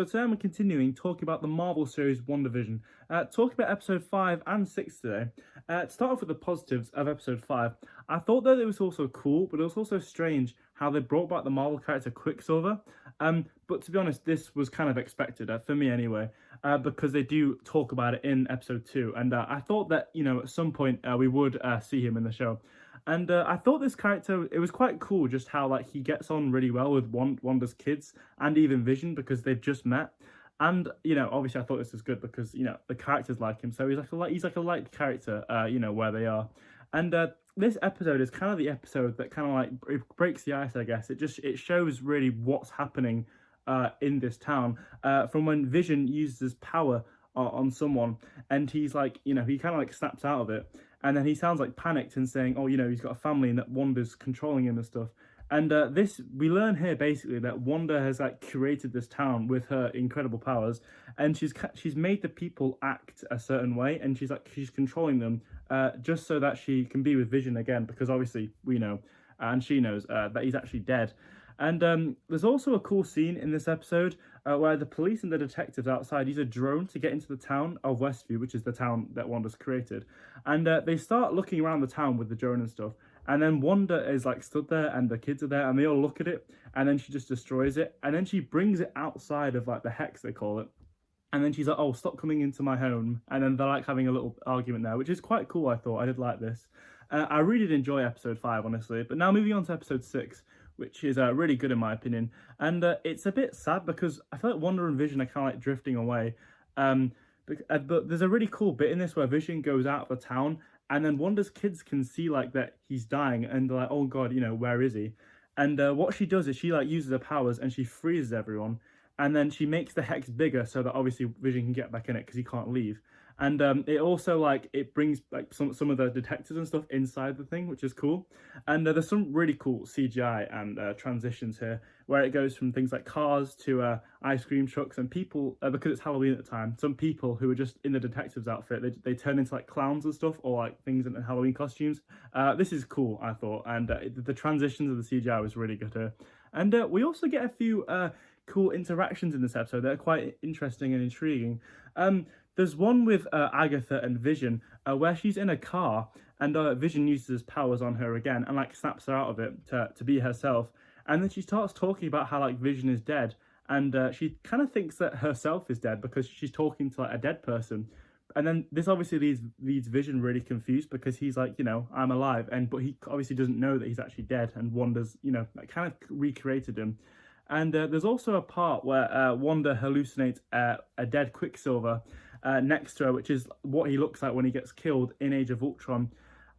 today I'm continuing talking about the Marvel series WandaVision. Talking about episode 5 and 6 today. To start off with the positives of episode 5, I thought that it was also cool, but it was also strange how they brought back the Marvel character Quicksilver. But to be honest, this was kind of expected, for me anyway, because they do talk about it in episode 2. And I thought that, at some point we would see him in the show. And I thought this character, it was quite cool just how like he gets on really well with Wanda's kids and even Vision because they've just met. And obviously I thought this was good because the characters like him, so he's like a liked character, where they are. And this episode is kind of the episode that kind of like it breaks the ice, I guess. It shows really what's happening in this town from when Vision uses his power on someone, and he's like, he kind of like snaps out of it, and then he sounds like panicked and saying, oh, he's got a family and that Wanda's controlling him and stuff. And this, we learn here basically that Wanda has like curated this town with her incredible powers, and she's made the people act a certain way, and she's controlling them just so that she can be with Vision again, because obviously we know, and she knows that he's actually dead. And there's also a cool scene in this episode where the police and the detectives outside use a drone to get into the town of Westview, which is the town that Wanda's created. And they start looking around the town with the drone and stuff. And then Wanda is like stood there and the kids are there and they all look at it. And then she just destroys it. And then she brings it outside of like the hex, they call it. And then she's like, oh, stop coming into my home. And then they're like having a little argument there, which is quite cool, I thought. I did like this. I really did enjoy episode 5, honestly. But now moving on to episode 6, which is really good in my opinion. And it's a bit sad because I feel like Wanda and Vision are kind of like drifting away. But there's a really cool bit in this where Vision goes out of the town, and then Wanda's kids can see like that he's dying, and they're like, oh god, where is he? And what she does is she like uses her powers and she freezes everyone, and then she makes the hex bigger so that obviously Vision can get back in it because he can't leave. And it also like it brings like some of the detectives and stuff inside the thing, which is cool. And there's some really cool CGI and transitions here where it goes from things like cars to ice cream trucks, and people, because it's Halloween at the time, some people who are just in the detective's outfit, they turn into like clowns and stuff, or like things in Halloween costumes. This is cool, I thought, and the transitions of the CGI was really good here. And we also get a few cool interactions in this episode that are quite interesting and intriguing. There's one with Agatha and Vision where she's in a car, and Vision uses his powers on her again and like snaps her out of it to be herself. And then she starts talking about how like Vision is dead, and she kind of thinks that herself is dead because she's talking to like a dead person. And then this obviously leads Vision really confused because he's like, I'm alive, but he obviously doesn't know that he's actually dead, and Wanda's, like kind of recreated him. And there's also a part where Wanda hallucinates a dead Quicksilver next to her, which is what he looks like when he gets killed in Age of Ultron.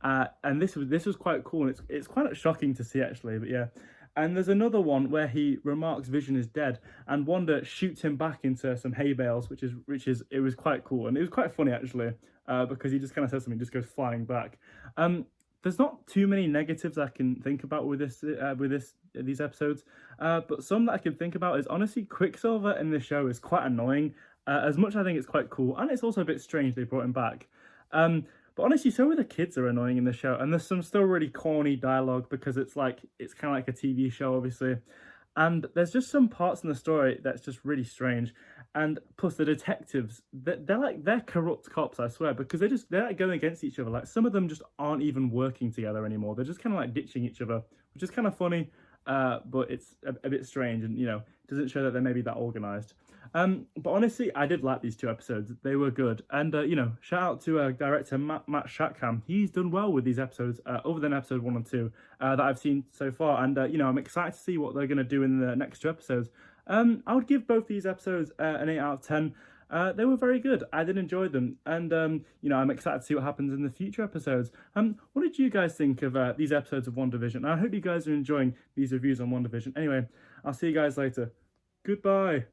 And this was quite cool, and it's quite shocking to see actually, but yeah. And there's another one where he remarks Vision is dead, and Wanda shoots him back into some hay bales, which was quite cool, and it was quite funny actually, because he just kind of says something, just goes flying back. There's not too many negatives I can think about with these episodes, but some that I can think about is honestly Quicksilver in this show is quite annoying. As much as I think it's quite cool, and it's also a bit strange they brought him back. But honestly, so are the kids are annoying in the show, and there's some still really corny dialogue because it's kind of like a TV show, obviously. And there's just some parts in the story that's just really strange. And plus the detectives, they're corrupt cops, I swear, because they're like going against each other. Like some of them just aren't even working together anymore. They're just kind of like ditching each other, which is kind of funny, but it's a bit strange, and doesn't show that they're maybe that organized. But honestly, I did like these 2 episodes. They were good. And, shout out to director Matt Shackham. He's done well with these episodes, other than episode 1 and 2, that I've seen so far. And, I'm excited to see what they're going to do in the next 2 episodes. I would give both these episodes an 8 out of 10. They were very good. I did enjoy them. And, I'm excited to see what happens in the future episodes. What did you guys think of these episodes of WandaVision? I hope you guys are enjoying these reviews on WandaVision. Anyway, I'll see you guys later. Goodbye.